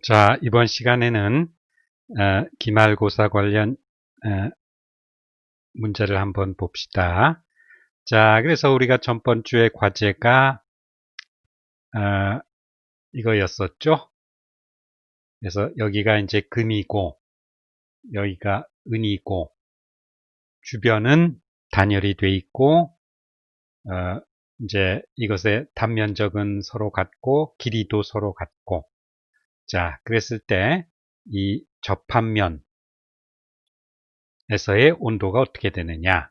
자, 이번 시간에는 기말고사 관련 문제를 한번 봅시다. 자, 그래서 우리가 전번 주에 과제가 이거였었죠. 그래서 여기가 이제 금이고 여기가 은이고 주변은 단열이 돼 있고 이제 이것의 단면적은 서로 같고 길이도 서로 같고, 자, 그랬을 때 이 접합면 에서의 온도가 어떻게 되느냐,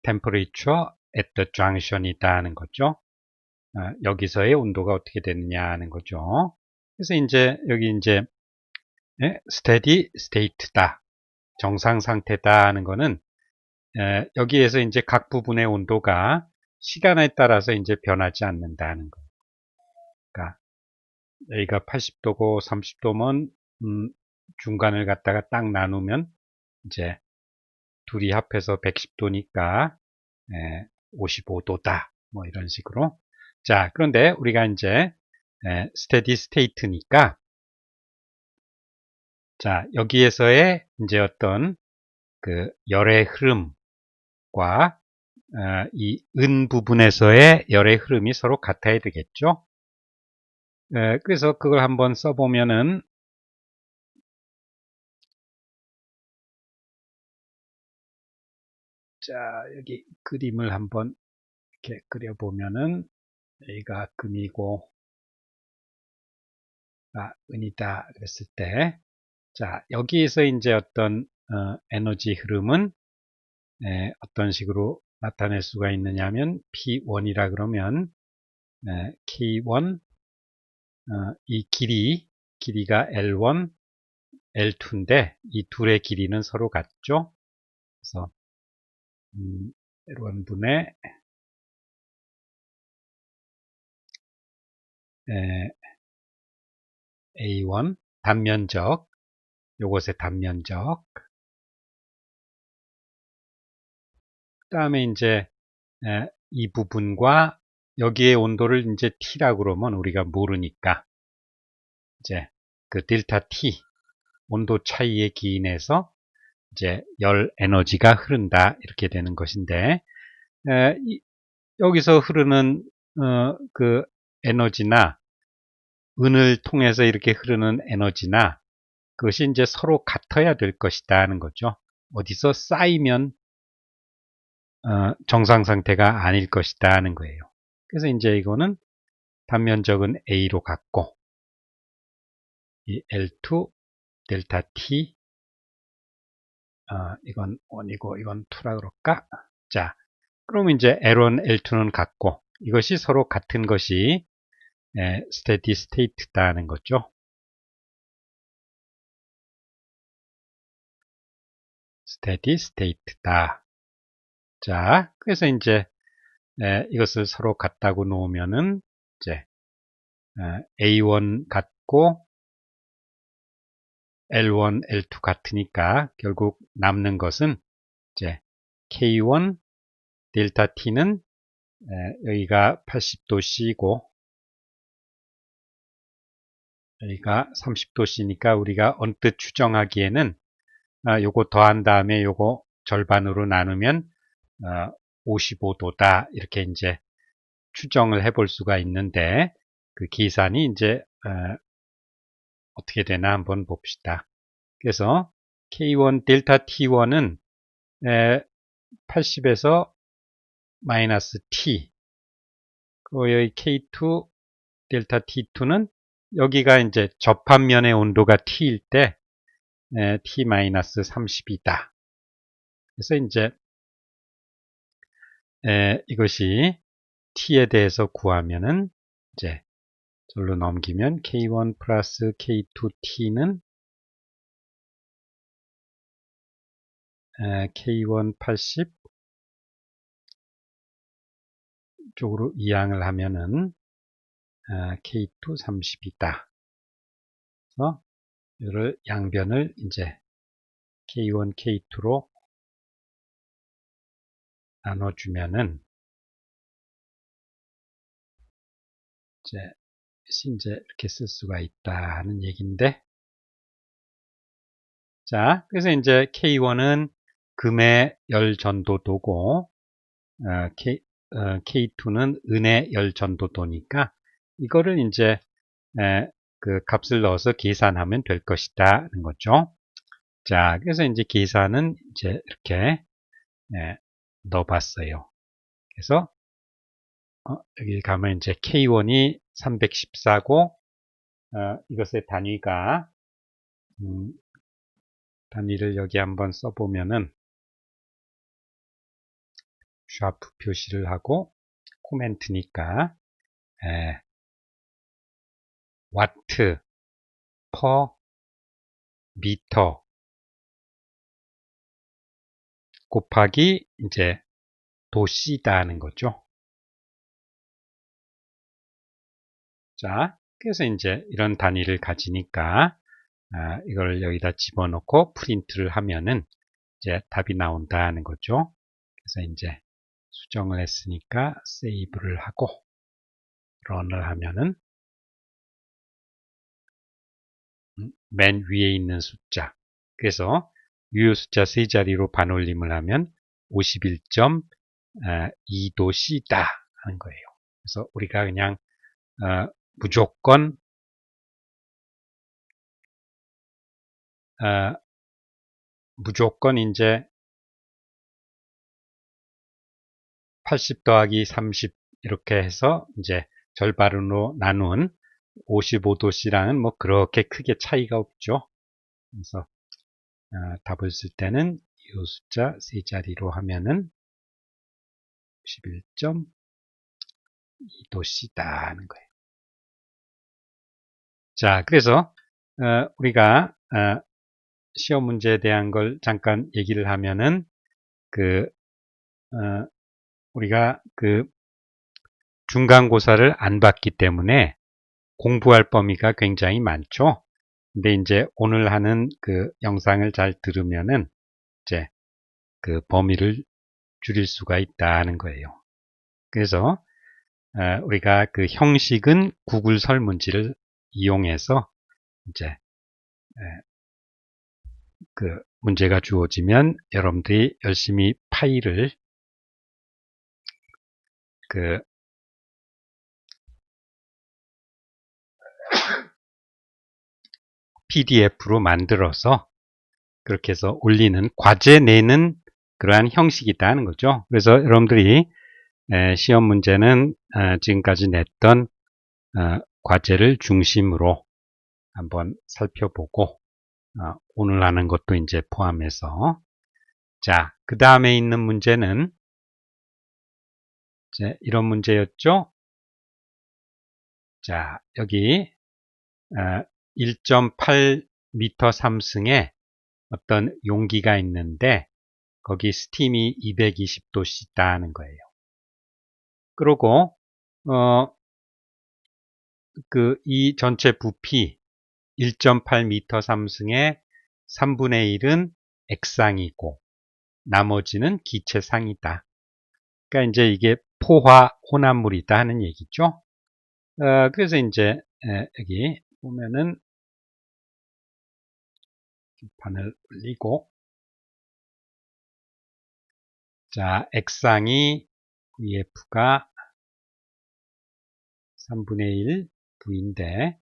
temperature at the junction이다 하는 거죠. 여기서의 온도가 어떻게 되느냐 하는 거죠. 그래서 이제 여기 이제 steady state다, 정상 상태다 하는 거는 여기에서 이제 각 부분의 온도가 시간에 따라서 이제 변하지 않는다는 거. 그러니까 여기가 80도고 30도면 중간을 갖다가 딱 나누면 이제 둘이 합해서 110도니까 55도다. 뭐 이런 식으로. 자, 그런데 우리가 이제 스테디 스테이트니까, 자, 여기에서의 이제 어떤 그 열의 흐름과 이 은 부분에서의 열의 흐름이 서로 같아야 되겠죠. 그래서 그걸 한번 써보면은, 자, 여기 그림을 한번 이렇게 그려보면은 여기가 금이고 은이다 그랬을 때, 자, 여기에서 이제 어떤 에너지 흐름은 어떤 식으로 나타낼 수가 있느냐 하면 P1이라 그러면 K1, 이 길이가 L1, L2인데 이 둘의 길이는 서로 같죠. 그래서 L1분의 A1 단면적, 요것의 단면적, 그 다음에 이제 이 부분과 여기의 온도를 이제 T라고 그러면 우리가 모르니까 이제 그 델타 T 온도 차이에 기인해서 이제 열 에너지가 흐른다 이렇게 되는 것인데, 여기서 흐르는 그 에너지나 은을 통해서 이렇게 흐르는 에너지나 그것이 이제 서로 같아야 될 것이다 하는 거죠. 어디서 쌓이면 정상 상태가 아닐 것이다 하는 거예요. 그래서 이제 이거는 단면적은 A로 갖고 이 L2 델타 T, 이건 1이고 이건 2라 그럴까? 자, 그러면 이제 L1, L2는 같고 이것이 서로 같은 것이 steady state다 하는 거죠. steady state다. 자, 그래서 이제 이것을 서로 같다고 놓으면은 이제 A1 같고 L1, L2 같으니까 결국 남는 것은 이제 K1 델타 T는 여기가 80도 C고 여기가 30도 C니까 우리가 언뜻 추정하기에는 요거 더한 다음에 요거 절반으로 나누면 55도다 이렇게 이제 추정을 해볼 수가 있는데, 그 계산이 이제 어떻게 되나 한번 봅시다. 그래서 K1 델타 T1은 80에서 마이너스 T, 그리고 여기 K2 델타 T2는 여기가 이제 접합면의 온도가 T일 때 T-30이다. 그래서 이제 이것이 T에 대해서 구하면은 이제 절로 넘기면 K1 플러스 K2T는 K1 80 쪽으로 이항을 하면은 K2 30이다. 그래서 이를 양변을 이제 K1, K2로 나눠주면은 이제 이제 이렇게 쓸 수가 있다는 얘기인데, 자, 그래서 이제 K1은 금의 열 전도도고, K2는 은의 열 전도도니까, 이거를 이제, 그 값을 넣어서 계산하면 될 것이다는 거죠. 자, 그래서 이제 계산은 이제 이렇게, 넣어봤어요. 그래서, 여기 가면 이제 K1이 314고, 이것의 단위가, 단위를 여기 한번 써보면은, 샤프 표시를 하고, 코멘트니까, 와트, 퍼, 미터, 곱하기, 이제, 도시다 하는 거죠. 자, 그래서 이제 이런 단위를 가지니까, 이걸 여기다 집어넣고 프린트를 하면은, 이제 답이 나온다는 거죠. 그래서 이제 수정을 했으니까 세이브를 하고 런을 하면은 맨 위에 있는 숫자, 그래서 유효 숫자 세 자리로 반올림을 하면 51.2도씨다 하는 거예요. 그래서 우리가 그냥 무조건 이제 80 더하기 30 이렇게 해서 이제 절반으로 나눈 55도씨랑은 뭐 그렇게 크게 차이가 없죠. 그래서 답을 쓸 때는 이 숫자 세 자리로 하면은 11.2도씨다 하는 거예요. 자, 그래서 우리가 시험 문제에 대한 걸 잠깐 얘기를 하면은 우리가 중간고사를 안 봤기 때문에 공부할 범위가 굉장히 많죠. 근데 이제 오늘 하는 영상을 잘 들으면은 이제 범위를 줄일 수가 있다는 거예요. 그래서 우리가 형식은 구글 설문지를 이용해서 이제 문제가 주어지면 여러분들이 열심히 파일을 PDF로 만들어서 그렇게 해서 올리는, 과제 내는 그러한 형식이다 는 거죠. 그래서 여러분들이 시험 문제는 지금까지 냈던 과제를 중심으로 한번 살펴보고 오늘 하는 것도 이제 포함해서, 자, 그 다음에 있는 문제는 이제 이런 문제였죠. 자, 여기 1.8m 삼승에 어떤 용기가 있는데 거기 스팀이 220도씨 있다는 거예요. 그리고 이 전체 부피 1.8m 삼승의 3분의 1은 액상이고 나머지는 기체상이다. 그러니까 이제 이게 포화 혼합물이다 하는 얘기죠. 그래서 이제 여기 보면은 판을 올리고, 자, 액상이 VF가 3분의 1 V인데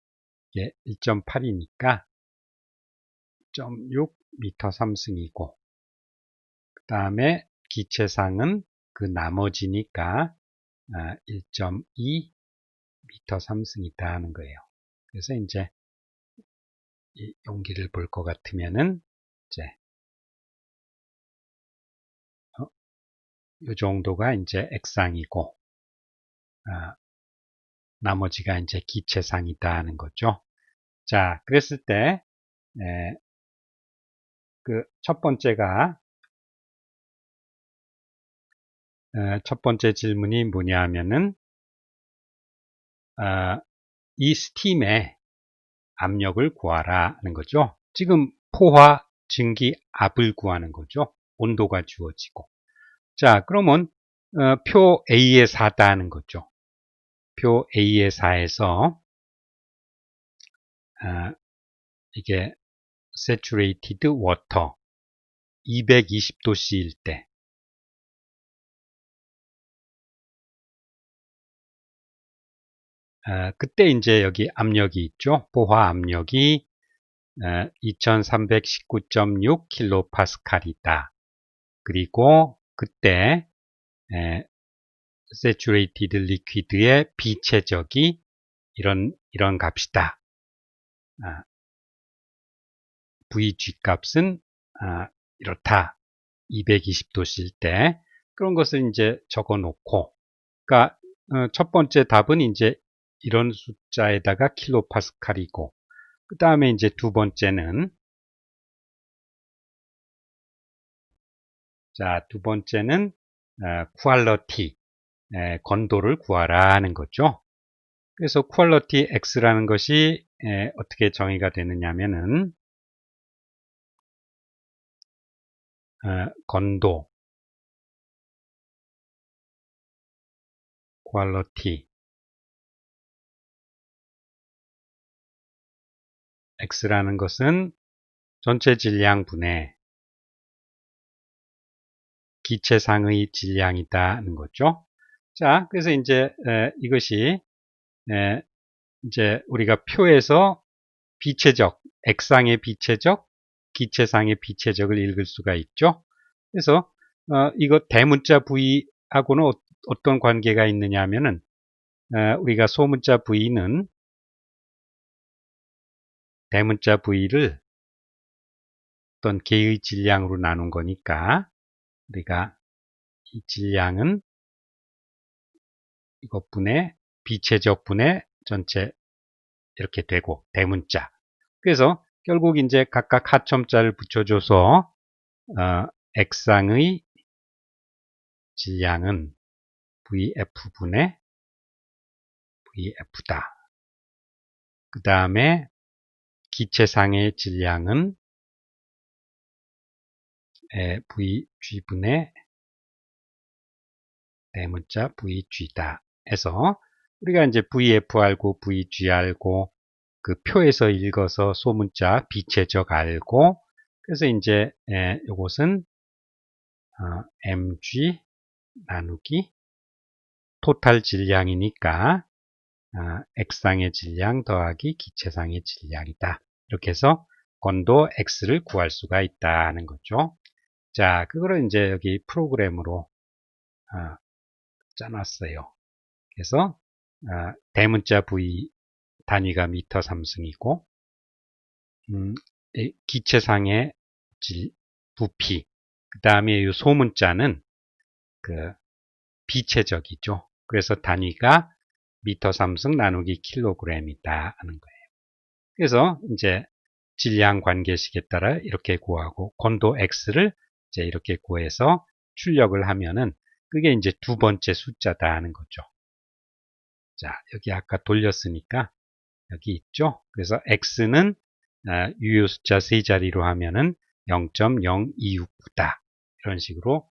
이게 1.8이니까 0.6m 삼승이고, 그 다음에 기체상은 그 나머지니까 1.2m 삼승이다 하는 거예요. 그래서 이제 이 용기를 볼 것 같으면은 이제 이 정도가 이제 액상이고 나머지가 이제 기체상이다 하는 거죠. 자, 그랬을 때 첫 번째가 첫 번째 질문이 뭐냐 하면은 이 스팀의 압력을 구하라 하는 거죠. 지금 포화 증기 압을 구하는 거죠. 온도가 주어지고. 자, 그러면 표 A의 4다 하는 거죠. 표 A의 4에서 이게 saturated water 220도씨일 때 그때 이제 여기 압력이 있죠. 포화 압력이 2319.6kPa이다. 그리고 그때 saturated liquid의 비체적이 이런 값이다. VG 값은 이렇다. 220도씨일 때 그런 것을 이제 적어 놓고, 그러니까 첫 번째 답은 이제 이런 숫자에다가 킬로파스칼이고, 그 다음에 이제 두 번째는 퀄러티, 건도를 구하라 하는 거죠. 그래서 퀄러티 X라는 것이 어떻게 정의가 되느냐면은 건도 퀄러티 X라는 것은 전체 질량분의 기체상의 질량이다는 거죠. 자, 그래서 이제 이것이 이제 우리가 표에서 비체적, X상의 비체적, 기체상의 비체적을 읽을 수가 있죠. 그래서 이거 대문자 V하고는 어떤 관계가 있느냐 하면은 우리가 소문자 V는 대문자 V를 어떤 개의 질량으로 나눈 거니까 우리가 이 질량은 이것분의 비체적분의 전체 이렇게 되고 대문자. 그래서 결국 이제 각각 하첨자를 붙여줘서 X상의 질량은 VF분의 VF다. 그 다음에 기체상의 질량은 VG분의 대문자 VG다. 해서 우리가 이제 VF 알고 VG 알고 그 표에서 읽어서 소문자 비체적 알고, 그래서 이제 이것은 mg 나누기 토탈 질량이니까 X상의 질량 더하기 기체상의 질량이다. 이렇게 해서 건도 X를 구할 수가 있다는 거죠. 자, 그거를 이제 여기 프로그램으로 짜놨어요. 그래서 대문자 V 단위가 미터 삼승이고, 기체상의 부피, 그 다음에 이 소문자는 그 비체적이죠. 그래서 단위가 미터 삼승 나누기 킬로그램이다 하는 거예요. 그래서 이제 질량 관계식에 따라 이렇게 구하고 건도 X를 이제 이렇게 구해서 출력을 하면은 그게 이제 두 번째 숫자다 하는 거죠. 자, 여기 아까 돌렸으니까 여기 있죠. 그래서 X는 유효 숫자 세 자리로 하면은 0.0269다. 이런 식으로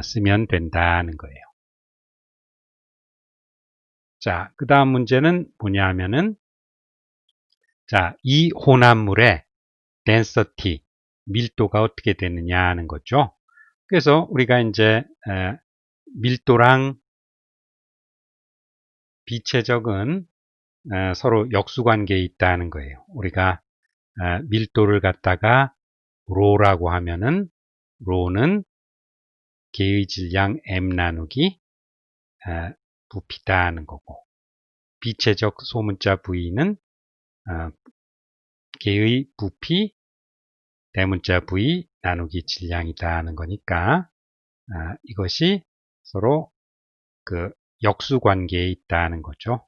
쓰면 된다는 거예요. 자, 그 다음 문제는 뭐냐 하면은, 자, 이 혼합물의 density, 밀도가 어떻게 되느냐 하는 거죠. 그래서 우리가 이제 밀도랑 비체적은 서로 역수관계에 있다는 거예요. 우리가 밀도를 갖다가 로라고 하면은 로는 개의 질량 m 나누기 부피다 하는 거고, 비체적 소문자 V는 개의 부피 대문자 V 나누기 질량이다 하는 거니까 이것이 서로 그 역수관계에 있다는 거죠.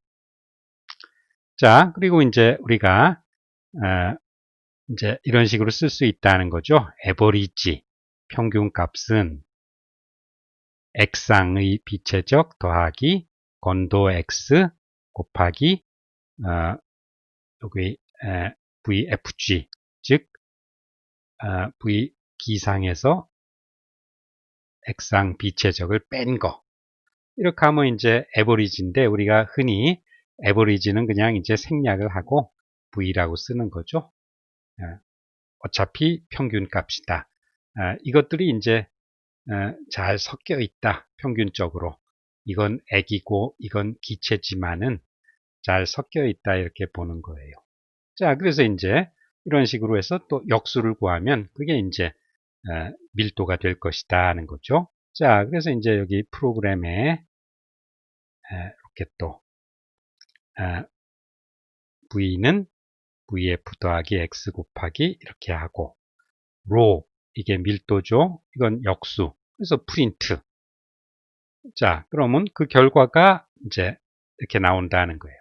자, 그리고 이제 우리가 이제 이런 식으로 쓸 수 있다는 거죠. 에버리지 평균값은 X상의 비체적 더하기 건도 X 곱하기 여기 VFG, 즉 V 기상에서 X상 비체적을 뺀 거. 이렇게 하면 이제 에버리지인데, 우리가 흔히 에버리지는 그냥 이제 생략을 하고 V라고 쓰는 거죠. 어차피 평균 값이다. 이것들이 이제 잘 섞여 있다. 평균적으로. 이건 액이고 이건 기체지만은 잘 섞여 있다. 이렇게 보는 거예요. 자, 그래서 이제 이런 식으로 해서 또 역수를 구하면 그게 이제 밀도가 될 것이다 하는 거죠. 자, 그래서 이제 여기 프로그램에 이렇게 또 V는 VF 더하기 X 곱하기 이렇게 하고 로 이게 밀도죠. 이건 역수. 그래서 프린트. 자, 그러면 그 결과가 이제 이렇게 나온다는 거예요.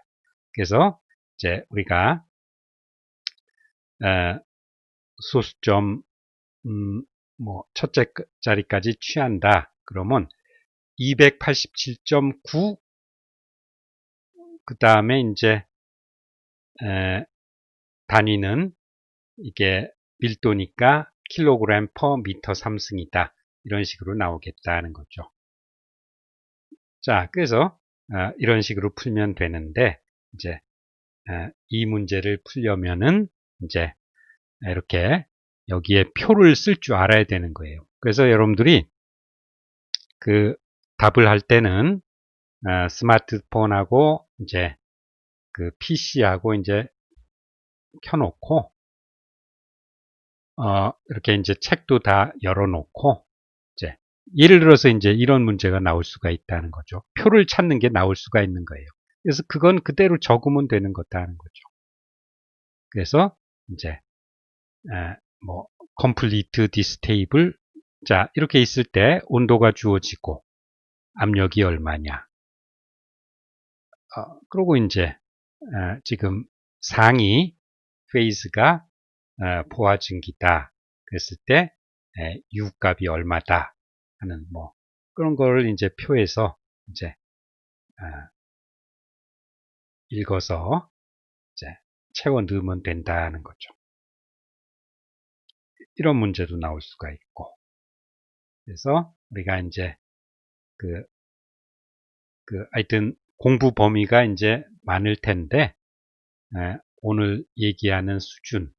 그래서 이제 우리가 소수점 뭐 첫째 자리까지 취한다. 그러면 287.9 그 다음에 이제 단위는 이게 밀도니까 킬로그램 퍼 미터 3승이다. 이런 식으로 나오겠다는 거죠. 자, 그래서 이런 식으로 풀면 되는데 이제 이 문제를 풀려면은 이제 이렇게 여기에 표를 쓸 줄 알아야 되는 거예요. 그래서 여러분들이 그 답을 할 때는 스마트폰하고 이제 그 PC하고 이제 켜놓고 이렇게 이제 책도 다 열어놓고 이제 예를 들어서 이제 이런 문제가 나올 수가 있다는 거죠. 표를 찾는 게 나올 수가 있는 거예요. 그래서 그건 그대로 적으면 되는 거다는 거죠. 그래서 이제 뭐 complete this table 자 이렇게 있을 때 온도가 주어지고 압력이 얼마냐. 그리고 이제 지금 상위 페이스가 포화 증기다. 그랬을 때 U 값이 얼마다 하는 뭐 그런 거를 이제 표에서 이제 읽어서 이제 채워 넣으면 된다는 거죠. 이런 문제도 나올 수가 있고. 그래서 우리가 이제 하여튼 공부 범위가 이제 많을 텐데 오늘 얘기하는 수준.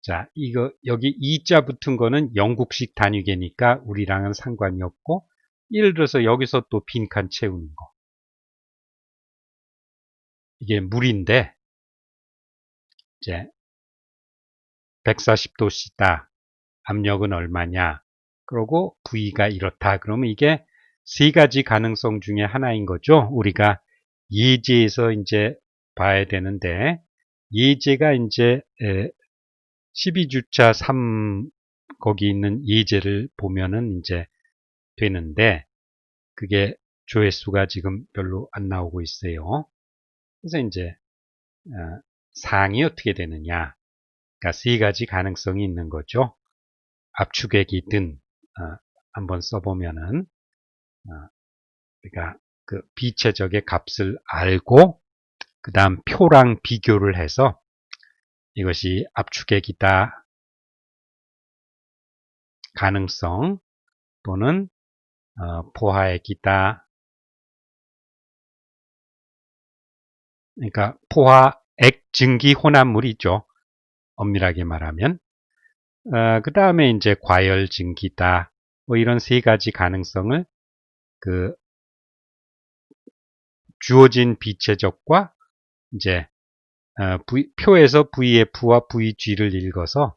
자, 이거 여기 2자 붙은 거는 영국식 단위계니까 우리랑은 상관이 없고 예를 들어서 여기서 또 빈칸 채우는 거. 이게 물인데 이제 140도씨다. 압력은 얼마냐? 그리고 V가 이렇다. 그러면 이게 세 가지 가능성 중에 하나인 거죠. 우리가 예제에서 이제 봐야 되는데 예제가 이제 12주차 3 거기 있는 예제를 보면은 이제 되는데 그게 조회수가 지금 별로 안 나오고 있어요. 그래서 이제 사항이 어떻게 되느냐. 그러니까 세 가지 가능성이 있는 거죠. 압축액이든 한번 써보면은 우리가 그 비체적의 값을 알고 그 다음 표랑 비교를 해서 이것이 압축액이다 가능성 또는 포화액이다. 그러니까 포화액 증기 혼합물이죠. 엄밀하게 말하면. 그 다음에 이제 과열 증기다. 뭐 이런 세 가지 가능성을 그 주어진 비체적과 이제 표에서 VF와 VG를 읽어서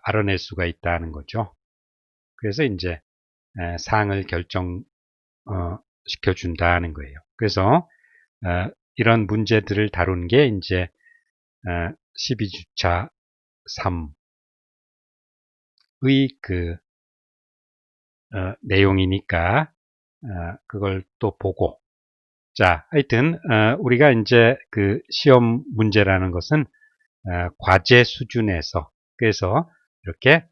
알아낼 수가 있다는 거죠. 그래서 이제 상을 결정 시켜준다는 거예요. 그래서 이런 문제들을 다룬 게 이제 12주차 3의 내용이니까 그걸 또 보고 자 하여튼 우리가 이제 그 시험 문제라는 것은 과제 수준에서 그래서 이렇게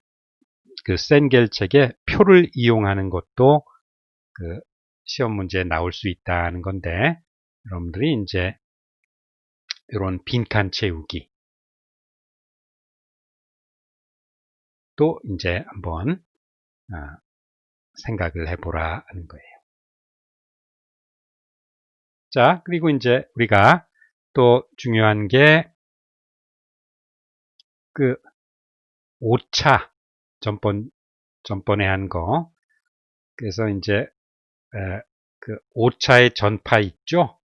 그 센겔책의 표를 이용하는 것도 그 시험 문제에 나올 수 있다는 건데 여러분들이 이제 이런 빈칸 채우기 또 이제 한번 생각을 해보라 하는 거예요. 자, 그리고 이제 우리가 또 중요한 게 그 오차 전번에 한 거. 그래서 이제 그 오차의 전파 있죠?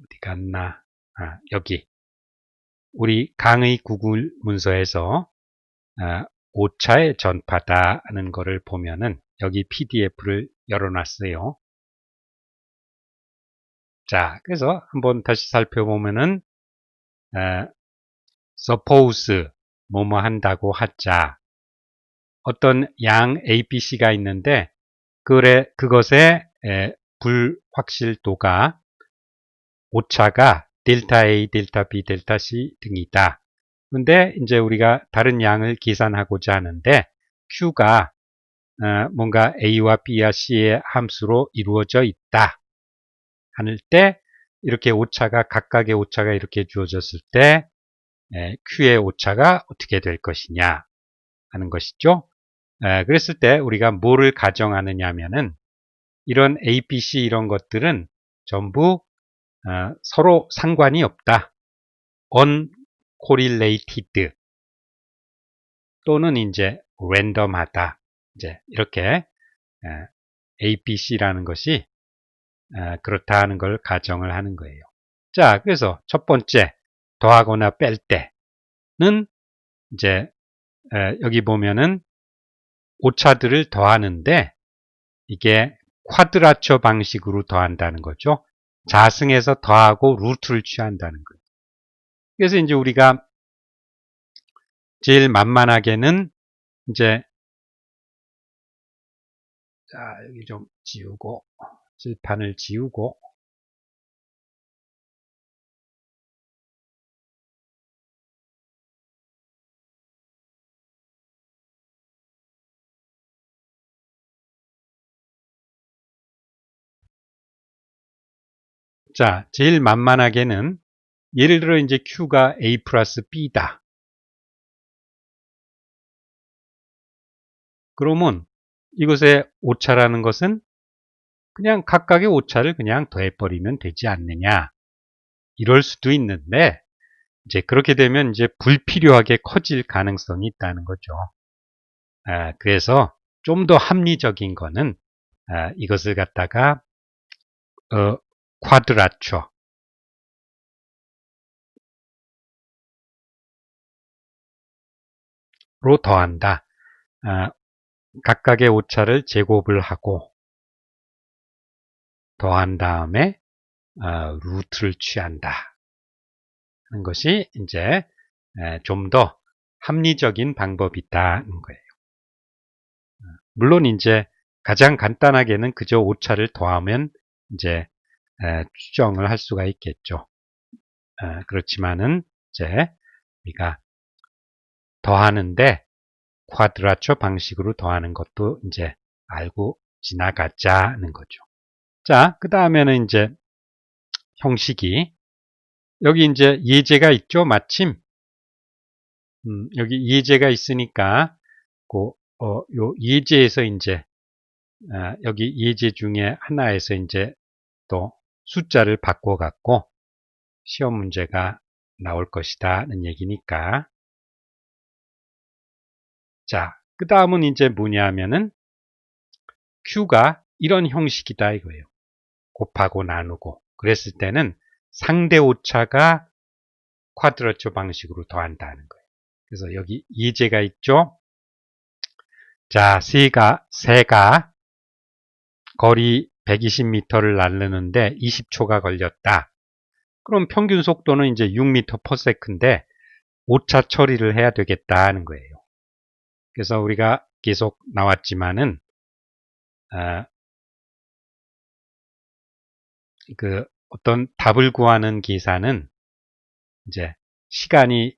어디 갔나? 여기 우리 강의 구글 문서에서 오차의 전파다 하는 거를 보면은 여기 PDF를 열어놨어요. 자, 그래서 한번 다시 살펴보면은 suppose 뭐뭐 한다고 하자. 어떤 양 ABC가 있는데 그것의 불확실도가 오차가 델타 A, 델타 B, 델타 C 등이다. 근데 이제 우리가 다른 양을 계산하고자 하는데 Q가 뭔가 A와 B와 C의 함수로 이루어져 있다. 할 때 이렇게 오차가 각각의 오차가 이렇게 주어졌을 때 Q의 오차가 어떻게 될 것이냐 하는 것이죠. 그랬을 때 우리가 뭐를 가정하느냐 하면은 이런 A, B, C 이런 것들은 전부 서로 상관이 없다. uncorrelated 또는 이제 random하다. 이제 이렇게 A, B, C라는 것이 그렇다 하는 걸 가정을 하는 거예요. 자, 그래서 첫 번째 더하거나 뺄 때는 이제 여기 보면은 오차들을 더하는데 이게 쿼드라처 방식으로 더한다는 거죠. 자승해서 더하고 루트를 취한다는 거예요. 그래서 이제 우리가 제일 만만하게는 이제 자, 여기 좀 지우고 칠판을 지우고 자, 제일 만만하게는 예를 들어 이제 Q가 A 플러스 B다. 그러면 이것의 오차라는 것은 그냥 각각의 오차를 그냥 더해버리면 되지 않느냐. 이럴 수도 있는데, 이제 그렇게 되면 이제 불필요하게 커질 가능성이 있다는 거죠. 그래서 좀 더 합리적인 거는 이것을 갖다가 쿼드라처로 더한다. 각각의 오차를 제곱을 하고 더한 다음에 루트를 취한다 하는 것이 이제 좀 더 합리적인 방법이다는 거예요. 물론 이제 가장 간단하게는 그저 오차를 더하면 이제 추정을 할 수가 있겠죠. 그렇지만은 이제 우리가 더하는데 쿼드라처 방식으로 더하는 것도 이제 알고 지나가자는 거죠. 자, 그 다음에는 이제 형식이 여기 이제 예제가 있죠, 마침. 여기 예제가 있으니까 요 예제에서 이제 여기 예제 중에 하나에서 이제 또 숫자를 바꿔갖고 시험 문제가 나올 것이다는 얘기니까. 자, 그 다음은 이제 뭐냐 하면은 Q가 이런 형식이다 이거예요. 곱하고 나누고. 그랬을 때는 상대 오차가 쿼드라처 방식으로 더한다는 거예요. 그래서 여기 예제가 있죠. 자, 새가 거리 120m를 날르는데 20초가 걸렸다. 그럼 평균 속도는 이제 6m/s인데 오차 처리를 해야 되겠다 하는 거예요. 그래서 우리가 계속 나왔지만은 그 어떤 답을 구하는 계산은 이제 시간이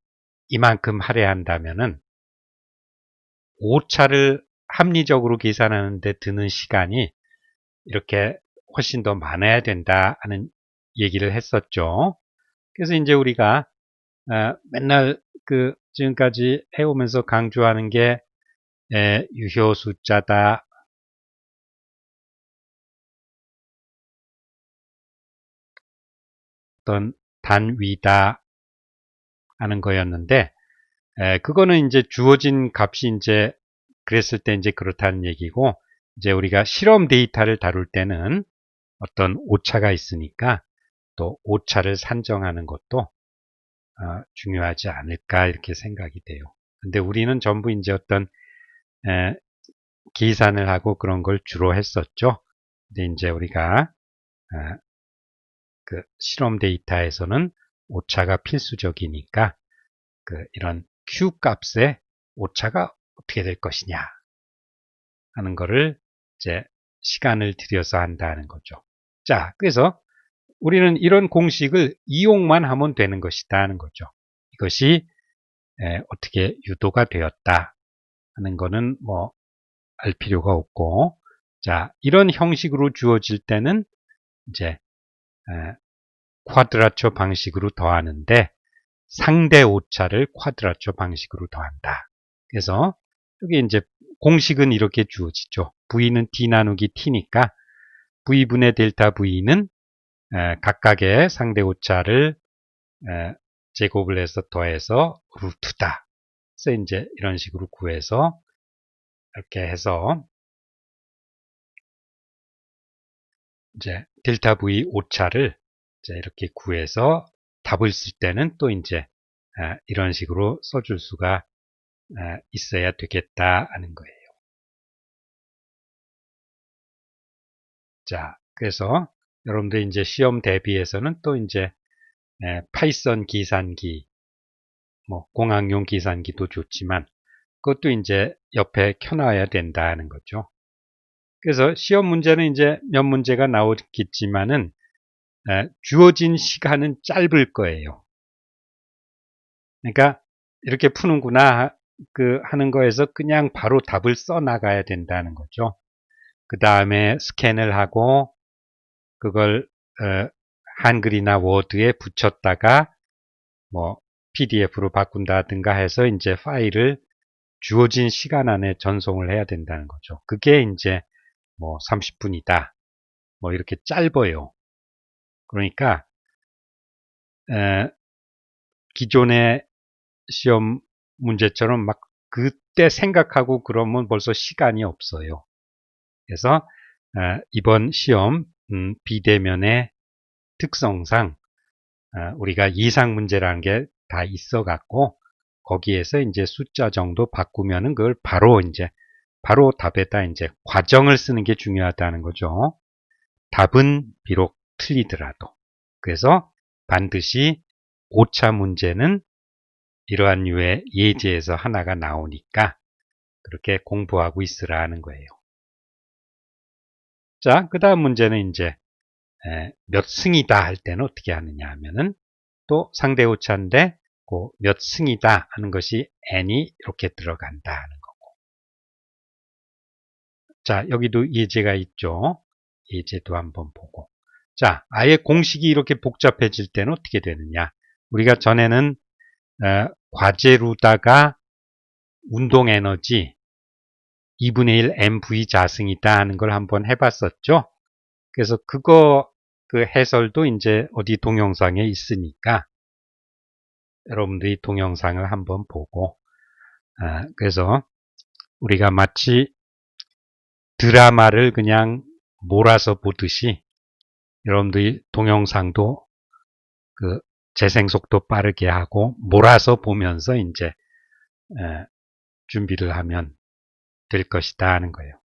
이만큼 할애한다면은 오차를 합리적으로 계산하는데 드는 시간이 이렇게 훨씬 더 많아야 된다 하는 얘기를 했었죠. 그래서 이제 우리가 맨날 지금까지 해오면서 강조하는 게 유효 숫자다. 어떤 단위다 하는 거였는데, 그거는 이제 주어진 값이 이제 그랬을 때 이제 그렇다는 얘기고, 이제 우리가 실험 데이터를 다룰 때는 어떤 오차가 있으니까 또 오차를 산정하는 것도 중요하지 않을까 이렇게 생각이 돼요. 근데 우리는 전부 이제 어떤 계산을 하고 그런 걸 주로 했었죠. 근데 이제 우리가 그 실험 데이터에서는 오차가 필수적이니까 이런 Q 값의 오차가 어떻게 될 것이냐 하는 거를 이제 시간을 들여서 한다는 거죠. 자, 그래서 우리는 이런 공식을 이용만 하면 되는 것이다 하는 거죠. 이것이 어떻게 유도가 되었다 하는 거는 뭐 알 필요가 없고, 자, 이런 형식으로 주어질 때는 이제 쿼드라처 방식으로 더하는데 상대 오차를 쿼드라처 방식으로 더한다. 그래서 여기 이제 공식은 이렇게 주어지죠. V는 D 나누기 T니까 V분의 델타 V는 각각의 상대 오차를 제곱을 해서 더해서 루트다. 그래서 이제 이런 식으로 구해서 이렇게 해서 이제 델타 V 오차를 이제 이렇게 구해서 답을 쓸 때는 또 이제 이런 식으로 써줄 수가 있어야 되겠다 하는 거예요. 자, 그래서 여러분들 이제 시험 대비해서는 또 이제 파이썬 계산기, 뭐 공학용 계산기도 좋지만 그것도 이제 옆에 켜놔야 된다는 거죠. 그래서 시험 문제는 이제 몇 문제가 나오겠지만은 주어진 시간은 짧을 거예요. 그러니까 이렇게 푸는구나 하는 거에서 그냥 바로 답을 써 나가야 된다는 거죠. 그 다음에 스캔을 하고 그걸 한글이나 워드에 붙였다가 뭐 PDF로 바꾼다든가 해서 이제 파일을 주어진 시간 안에 전송을 해야 된다는 거죠. 그게 이제 뭐 30분이다. 뭐 이렇게 짧아요. 그러니까 기존의 시험 문제처럼 막 그때 생각하고 그러면 벌써 시간이 없어요. 그래서 이번 시험 비대면의 특성상 우리가 예상 문제라는 게 다 있어 갖고 거기에서 이제 숫자 정도 바꾸면은 그걸 바로 답에다 이제 과정을 쓰는 게 중요하다는 거죠. 답은 비록 틀리더라도. 그래서 반드시 오차 문제는 이러한 류의 예제에서 하나가 나오니까 그렇게 공부하고 있으라는 거예요. 자, 그 다음 문제는 이제 몇 승이다 할 때는 어떻게 하느냐 하면은 또 상대 오차인데 그 몇 승이다 하는 것이 n이 이렇게 들어간다 하는 거고. 자, 여기도 예제가 있죠. 예제도 한번 보고. 자, 아예 공식이 이렇게 복잡해질 때는 어떻게 되느냐. 우리가 전에는 과제로다가 운동 에너지 2분의 1 mv 자승이다 하는 걸 한번 해봤었죠. 그래서 그거 해설도 이제 어디 동영상에 있으니까 여러분들이 동영상을 한번 보고 그래서 우리가 마치 드라마를 그냥 몰아서 보듯이 여러분들이 동영상도 재생 속도 빠르게 하고 몰아서 보면서 이제 준비를 하면 될 것이다 하는 거예요.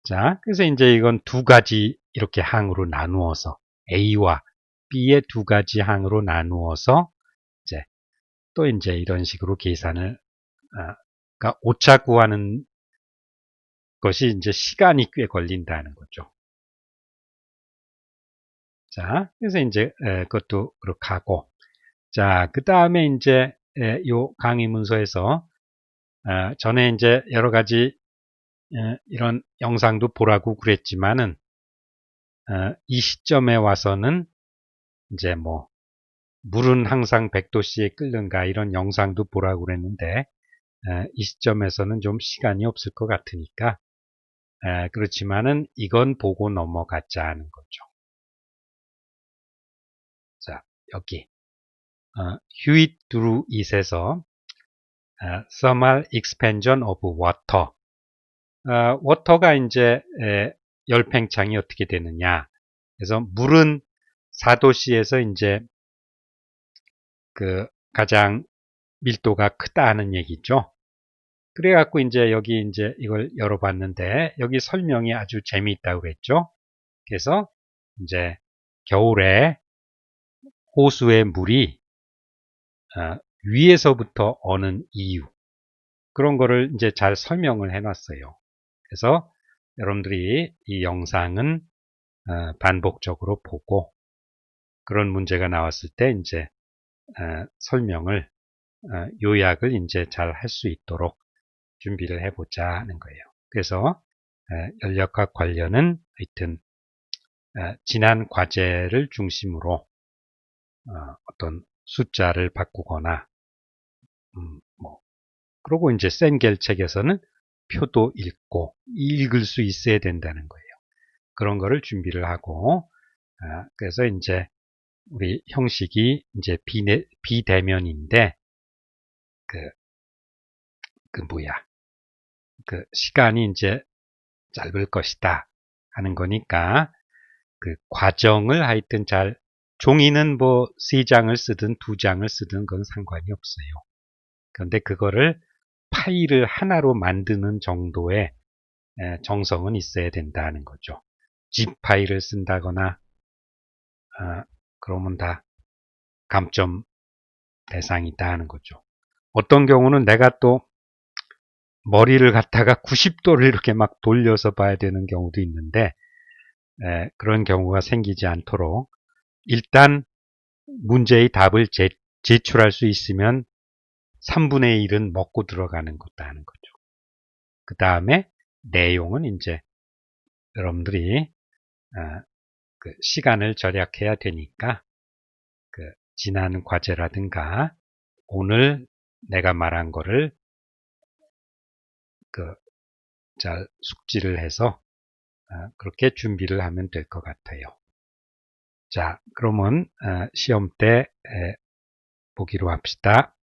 자, 그래서 이제 이건 두 가지 이렇게 항으로 나누어서 A와 B의 두 가지 항으로 나누어서 이제 또 이제 이런 식으로 계산을 그러니까 오차 구하는 것이 이제 시간이 꽤 걸린다는 거죠. 자, 그래서 이제 그것도 그렇게 하고 자, 그 다음에 이제 요 강의 문서에서 전에 이제 여러 가지 이런 영상도 보라고 그랬지만은 이 시점에 와서는 이제 뭐 물은 항상 100도씨에 끓는가 이런 영상도 보라고 그랬는데 이 시점에서는 좀 시간이 없을 것 같으니까 그렇지만은 이건 보고 넘어가자 하는 거죠. 자, 여기 Hewitt drew it에서 thermal expansion of water. 워터가 이제 열팽창이 어떻게 되느냐. 그래서 물은 4도씨에서 이제 그 가장 밀도가 크다는 얘기죠. 그래갖고 이제 여기 이제 이걸 열어봤는데 여기 설명이 아주 재미있다고 그랬죠. 그래서 이제 겨울에 호수의 물이 위에서부터 어는 이유 그런 거를 이제 잘 설명을 해놨어요. 그래서 여러분들이 이 영상은 반복적으로 보고 그런 문제가 나왔을 때 이제 설명을 요약을 이제 잘 할 수 있도록 준비를 해보자 하는 거예요. 그래서 연력학 관련은 하여튼 지난 과제를 중심으로 어떤 숫자를 바꾸거나 그리고 이제 센겔 책에서는 표도 읽고 읽을 수 있어야 된다는 거예요. 그런 거를 준비를 하고 그래서 이제 우리 형식이 이제 비대면인데 그 시간이 이제 짧을 것이다 하는 거니까 그 과정을 하여튼 잘 종이는 뭐 3장을 쓰든 2장을 쓰든 그건 상관이 없어요. 그런데 그거를 파일을 하나로 만드는 정도의 정성은 있어야 된다는 거죠. zip 파일을 쓴다거나 그러면 다 감점 대상이다 하는 거죠. 어떤 경우는 내가 또 머리를 갖다가 90도를 이렇게 막 돌려서 봐야 되는 경우도 있는데 그런 경우가 생기지 않도록 일단 문제의 답을 제출할 수 있으면 3분의 1은 먹고 들어가는 것도 하는 거죠. 그 다음에 내용은 이제 여러분들이 그 시간을 절약해야 되니까 그 지난 과제라든가 오늘 내가 말한 거를 그 잘 숙지를 해서 그렇게 준비를 하면 될 것 같아요. 자, 그러면 시험 때 보기로 합시다.